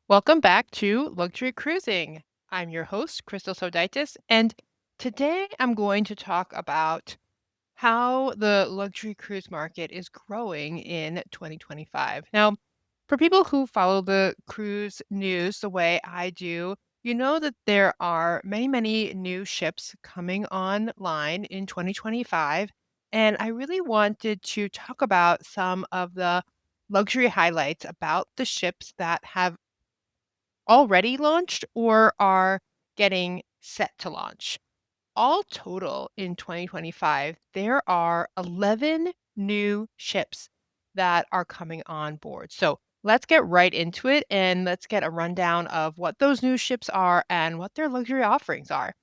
Welcome back to Luxury Cruising. I'm your host, Krystal, and today I'm going to talk about how the luxury cruise market is growing in 2025. Now, for people who follow the cruise news the way I do, you know that there are many new ships coming online in 2025. And I really wanted to talk about some of the luxury highlights about the ships that have already launched or are getting set to launch. All total in 2025, there are 11 new ships that are coming on board. So let's get right into it and let's get a rundown of what those new ships are and what their luxury offerings are.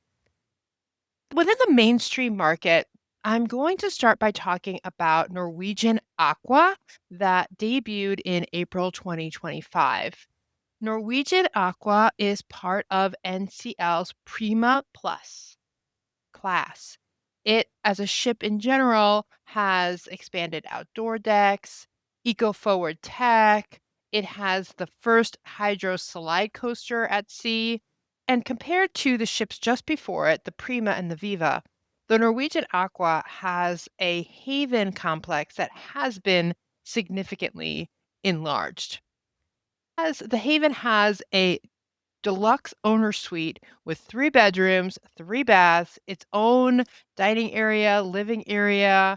Within the mainstream market, I'm going to start by talking about Norwegian Aqua that debuted in April 2025. Norwegian Aqua is part of NCL's Prima Plus class. It, as a ship in general, has expanded outdoor decks, eco forward tech. It has the first hydro slide coaster at sea. And compared to the ships just before it, the Prima and the Viva, the Norwegian Aqua has a haven complex that has been significantly enlarged. As the Haven has a deluxe owner suite with 3 bedrooms, 3 baths, its own dining area, living area,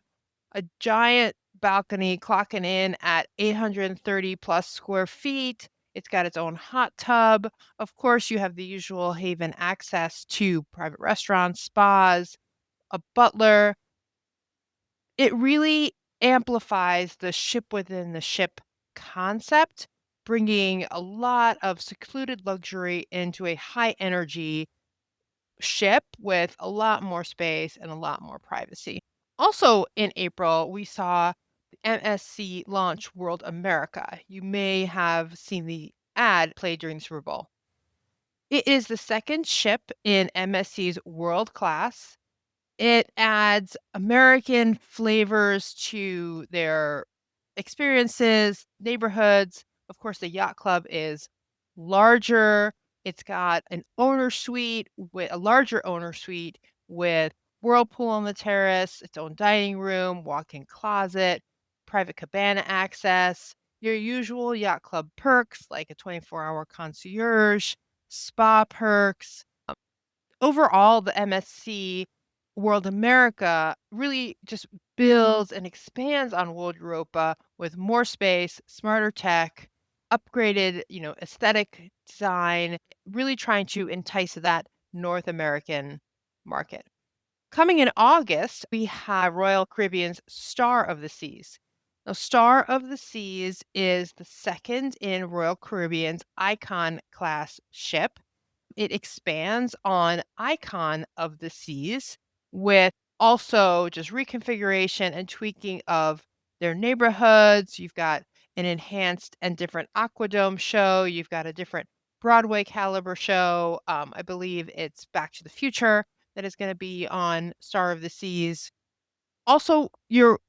a giant balcony clocking in at 830 plus square feet. It's got its own hot tub. Of course, you have the usual Haven access to private restaurants, spas, a butler. It really amplifies the ship within the ship concept, bringing a lot of secluded luxury into a high energy ship with a lot more space and a lot more privacy. Also in April, we saw the MSC launch World America. You may have seen the ad played during the Super Bowl. It is the second ship in MSC's World Class. It adds American flavors to their experiences, neighborhoods. Of course, the Yacht Club is larger. It's got an owner suite with a larger owner suite with whirlpool on the terrace, its own dining room, walk-in closet, private cabana access, your usual Yacht Club perks like a 24-hour concierge, spa perks. Overall, the MSC World America really just builds and expands on World Europa with more space, smarter tech, upgraded, aesthetic design, really trying to entice that North American market. Coming in August, we have Royal Caribbean's Star of the Seas. Now, Star of the Seas is the second in Royal Caribbean's Icon class ship. It expands on Icon of the Seas with also just reconfiguration and tweaking of their neighborhoods. You've got an enhanced and different Aquadome show. You've got a different Broadway caliber show. I believe it's Back to the Future that is going to be on Star of the Seas. Also, your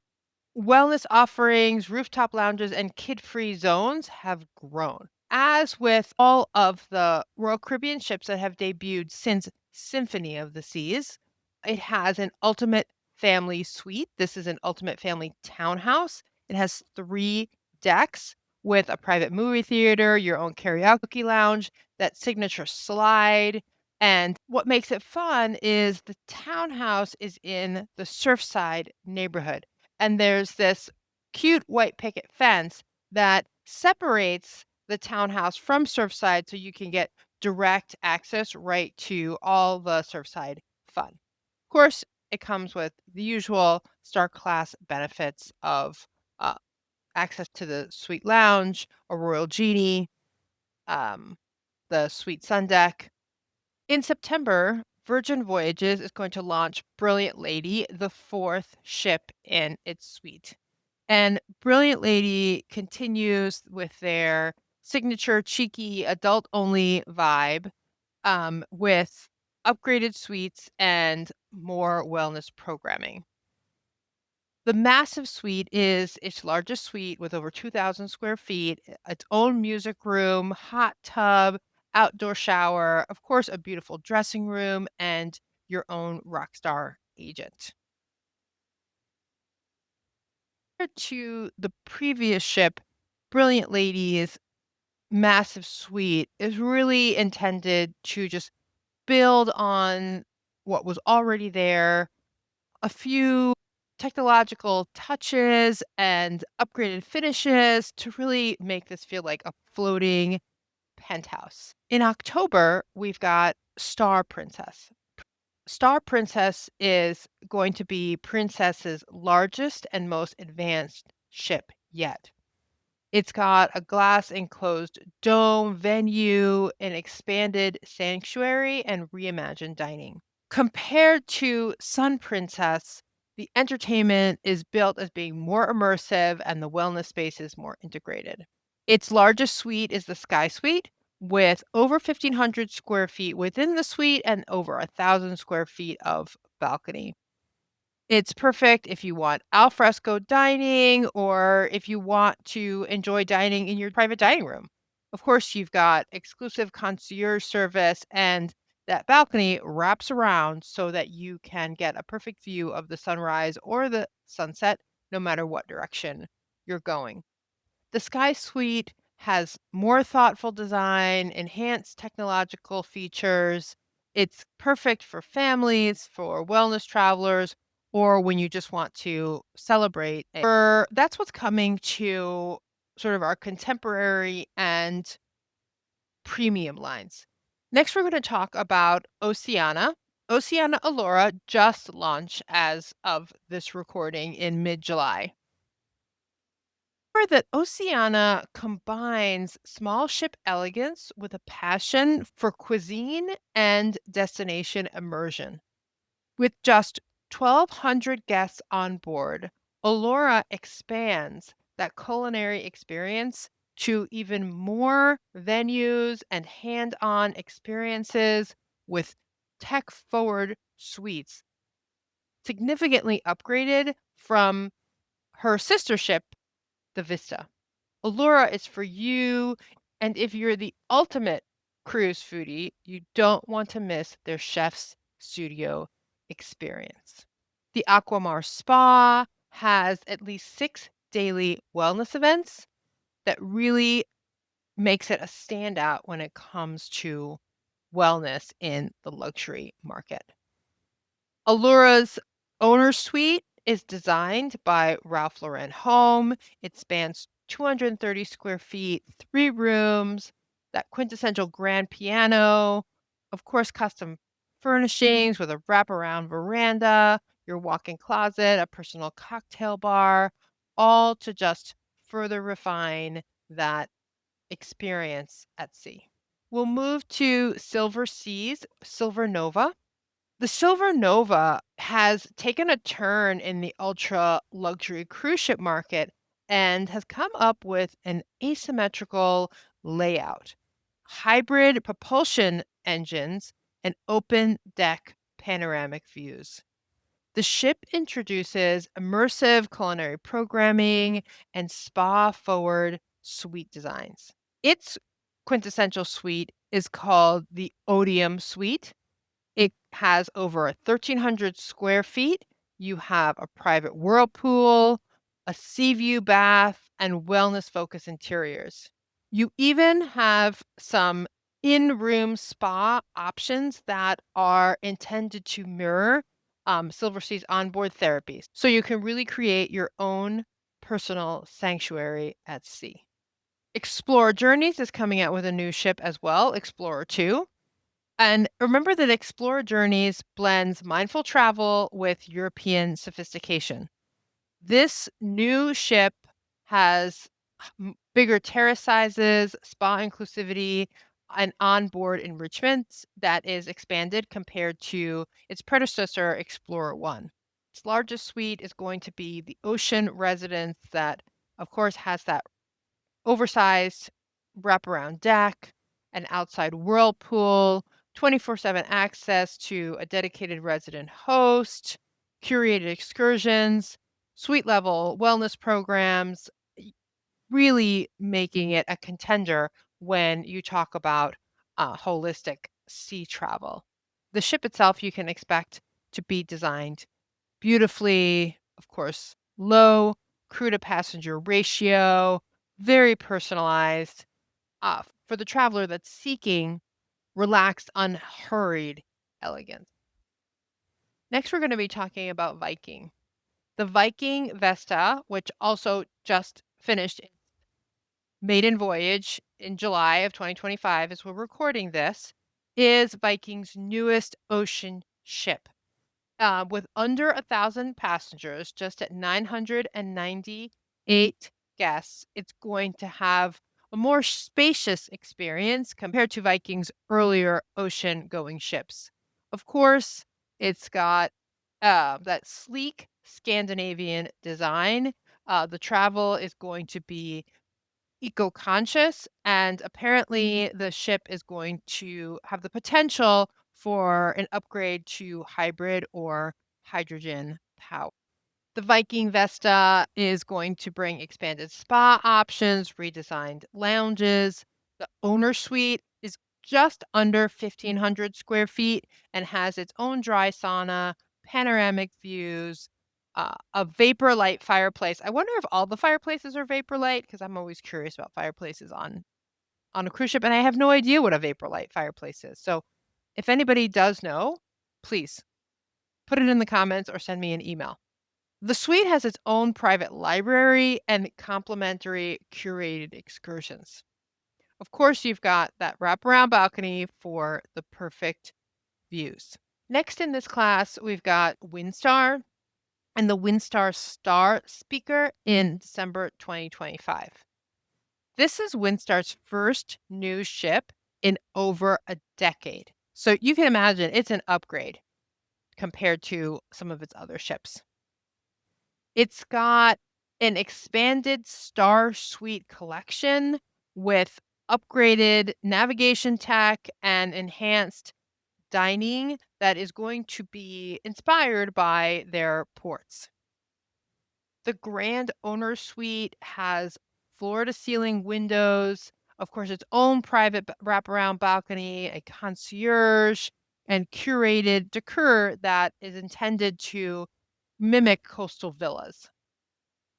wellness offerings, rooftop lounges, and kid-free zones have grown. As with all of the Royal Caribbean ships that have debuted since Symphony of the Seas, it has an ultimate family suite. This is an ultimate family townhouse. It has 3 decks with a private movie theater, your own karaoke lounge, that signature slide. And what makes it fun is the townhouse is in the Surfside neighborhood. And there's this cute white picket fence that separates the townhouse from Surfside so you can get direct access right to all the Surfside fun. Of course, it comes with the usual star class benefits of uh, access to the suite lounge, a royal genie, um, the suite sun deck. In September, Virgin Voyages is going to launch Brilliant Lady, the 4th ship in its suite. And Brilliant Lady continues with their signature cheeky adult-only vibe, with upgraded suites and more wellness programming. The massive suite is its largest suite with over 2,000 square feet, its own music room, hot tub, outdoor shower, of course, a beautiful dressing room, and your own Rockstar agent. Compared to the previous ship, Brilliant Lady's massive suite is really intended to just build on what was already there, a few technological touches and upgraded finishes to really make this feel like a floating penthouse. In October, we've got Star Princess. Star Princess is going to be Princess's largest and most advanced ship yet. It's got a glass enclosed dome venue, an expanded sanctuary, and reimagined dining. Compared to Sun Princess, the entertainment is built as being more immersive and the wellness space is more integrated. Its largest suite is the Sky Suite with over 1,500 square feet within the suite and over 1,000 square feet of balcony. It's perfect if you want al fresco dining or if you want to enjoy dining in your private dining room. Of course, you've got exclusive concierge service, and that balcony wraps around so that you can get a perfect view of the sunrise or the sunset no matter what direction you're going. The Sky Suite has more thoughtful design, enhanced technological features. It's perfect for families, for wellness travelers, or when you just want to celebrate. That's what's coming to sort of our contemporary and premium lines. Next, we're going to talk about Oceania. Oceania Allura just launched as of this recording in mid July. That Oceania combines small ship elegance with a passion for cuisine and destination immersion. With just 1,200 guests on board, Allura expands that culinary experience to even more venues and hand on experiences with tech forward suites, significantly upgraded from her sister ship, the Vista. Allura is for you, and if you're the ultimate cruise foodie, you don't want to miss their chef's studio experience. The Aquamar Spa has at least 6 daily wellness events that really makes it a standout when it comes to wellness in the luxury market. Allura's owner suite is designed by Ralph Lauren Home. It spans 230 square feet, 3 rooms, that quintessential grand piano, of course, custom furnishings with a wraparound veranda, your walk-in closet, a personal cocktail bar, all to just further refine that experience at sea. We'll move to Silversea's Silver Nova. The Silver Nova has taken a turn in the ultra luxury cruise ship market and has come up with an asymmetrical layout, hybrid propulsion engines, and open deck panoramic views. The ship introduces immersive culinary programming and spa forward suite designs. Its quintessential suite is called the Odium Suite. It has over 1,300 square feet. You have a private whirlpool, a sea view bath, and wellness-focused interiors. You even have some in-room spa options that are intended to mirror Silversea's onboard therapies. So you can really create your own personal sanctuary at sea. Explorer Journeys is coming out with a new ship as well, Explorer 2. And remember that Explorer Journeys blends mindful travel with European sophistication. This new ship has bigger terrace sizes, spa inclusivity, and onboard enrichment that is expanded compared to its predecessor, Explorer 1. Its largest suite is going to be the Ocean Residence that, of course, has that oversized wraparound deck, an outside whirlpool, 24/7 access to a dedicated resident host, curated excursions, suite level wellness programs, really making it a contender when you talk about holistic sea travel. The ship itself, you can expect to be designed beautifully, of course, low crew to passenger ratio, very personalized for the traveler that's seeking relaxed, unhurried elegance. Next, we're going to be talking about Viking. The Viking Vesta, which also just finished its maiden voyage in July of 2025, as we're recording this, is Viking's newest ocean ship. With under 1,000 passengers, just at 998 guests, it's going to have a more spacious experience compared to Viking's earlier ocean-going ships. Of course, it's got that sleek Scandinavian design. The travel is going to be eco-conscious, and apparently the ship is going to have the potential for an upgrade to hybrid or hydrogen power. The Viking Vesta is going to bring expanded spa options, redesigned lounges. The owner suite is just under 1,500 square feet and has its own dry sauna, panoramic views, a vapor light fireplace. I wonder if all the fireplaces are vapor light because I'm always curious about fireplaces on a cruise ship, and I have no idea what a vapor light fireplace is. So if anybody does know, please put it in the comments or send me an email. The suite has its own private library and complimentary curated excursions. Of course, you've got that wraparound balcony for the perfect views. Next in this class, we've got Windstar and the Windstar Star Speaker in December 2025. This is Windstar's first new ship in over a decade. So you can imagine it's an upgrade compared to some of its other ships. It's got an expanded Star Suite collection with upgraded navigation tech and enhanced dining that is going to be inspired by their ports. The Grand Owner Suite has floor to ceiling windows, of course, its own private wraparound balcony, a concierge, and curated decor that is intended to mimic coastal villas.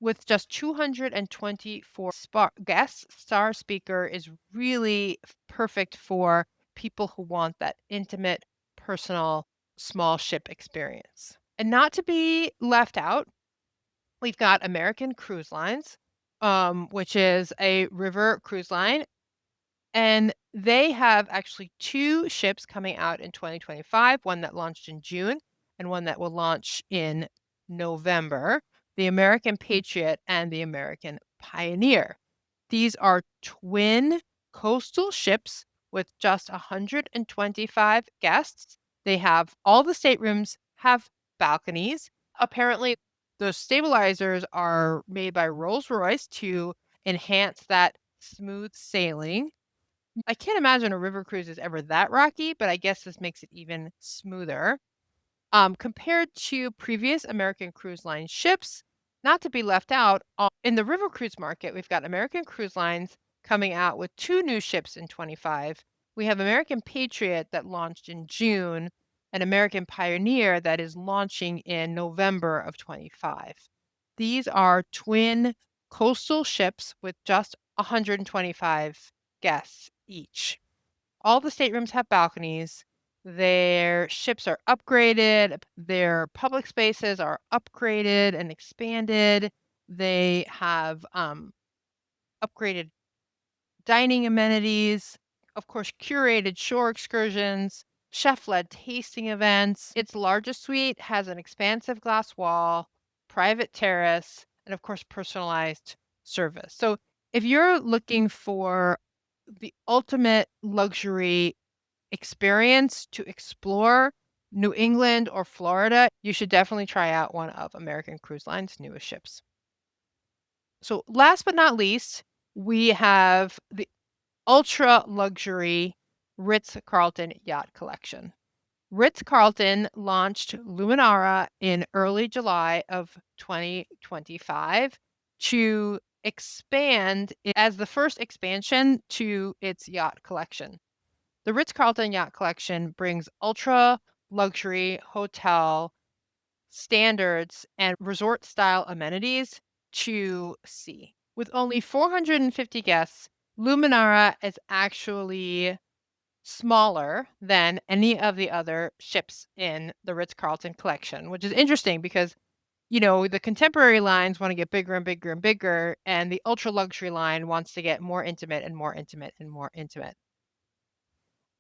With just 224 guests, Star Speaker is really perfect for people who want that intimate, personal, small ship experience. And not to be left out, we've got American Cruise Lines, which is a river cruise line, and they have actually 2 ships coming out in 2025, one that launched in June and one that will launch in November, the American Patriot and the American Pioneer. These are twin coastal ships with just 125 guests. They have all the staterooms have balconies. Apparently, those stabilizers are made by Rolls-Royce to enhance that smooth sailing. I can't imagine a river cruise is ever that rocky, but I guess this makes it even smoother. Compared to previous American Cruise Line ships, not to be left out, in the river cruise market, we've got American Cruise Lines coming out with 2 new ships in 25. We have American Patriot that launched in June and American Pioneer that is launching in November of 25. These are twin coastal ships with just 125 guests each. All the staterooms have balconies. Their ships are upgraded. Their public spaces are upgraded and expanded. They have upgraded dining amenities, of course, curated shore excursions, chef led tasting events. Its largest suite has an expansive glass wall, private terrace, and of course, personalized service. So if you're looking for the ultimate luxury experience to explore New England or Florida, you should definitely try out one of American Cruise Line's newest ships. So, last but not least, we have the ultra luxury Ritz-Carlton Yacht Collection. Ritz-Carlton launched Luminara in early July of 2025 to expand as the first expansion to its yacht collection. The Ritz-Carlton Yacht Collection brings ultra luxury hotel standards and resort style amenities to sea. With only 450 guests, Luminara is actually smaller than any of the other ships in the Ritz-Carlton collection, which is interesting because, the contemporary lines want to get bigger and bigger and bigger, and the ultra luxury line wants to get more intimate and more intimate and more intimate.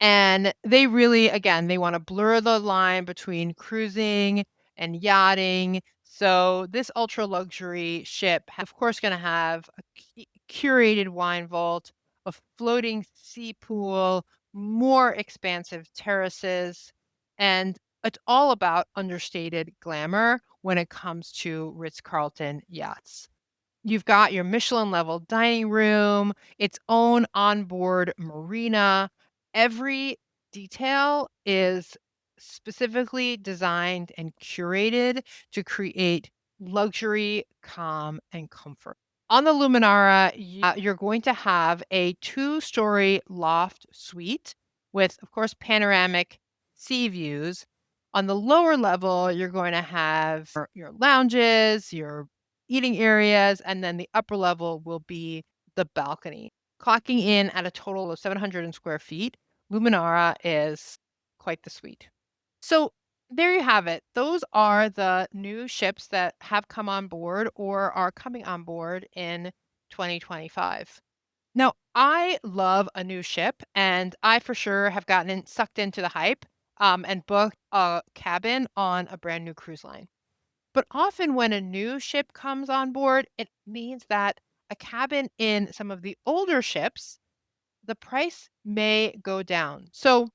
And they really, again, they wanna blur the line between cruising and yachting. So this ultra luxury ship, of course, gonna have a curated wine vault, a floating sea pool, more expansive terraces, and it's all about understated glamour when it comes to Ritz-Carlton yachts. You've got your Michelin level dining room, its own onboard marina. Every detail is specifically designed and curated to create luxury, calm, and comfort. On the Luminara, you're going to have a two-story loft suite with, of course, panoramic sea views. On the lower level, you're going to have your lounges, your eating areas, and then the upper level will be the balcony. Clocking in at a total of 700 square feet, Luminara is quite the suite. So there you have it. Those are the new ships that have come on board or are coming on board in 2025. Now, I love a new ship, and I for sure have sucked into the hype and booked a cabin on a brand new cruise line. But often when a new ship comes on board, it means that a cabin in some of the older ships, the price may go down. So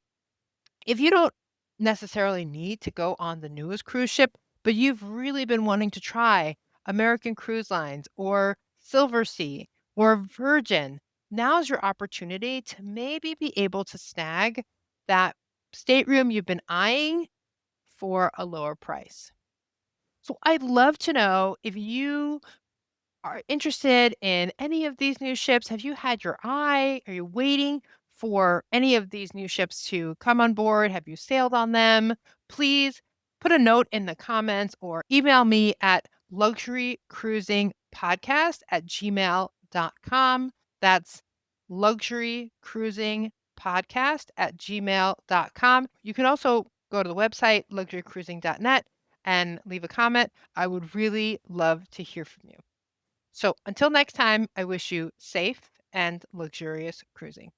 if you don't necessarily need to go on the newest cruise ship, but you've really been wanting to try American Cruise Lines or Silversea or Virgin, now's your opportunity to maybe be able to snag that stateroom you've been eyeing for a lower price. So I'd love to know if you are interested in any of these new ships. Have you had your eye? Are you waiting for any of these new ships to come on board? Have you sailed on them? Please put a note in the comments or email me at luxurycruisingpodcast@gmail.com. That's luxurycruisingpodcast@gmail.com. You can also go to the website luxurycruising.net and leave a comment. I would really love to hear from you. So until next time, I wish you safe and luxurious cruising.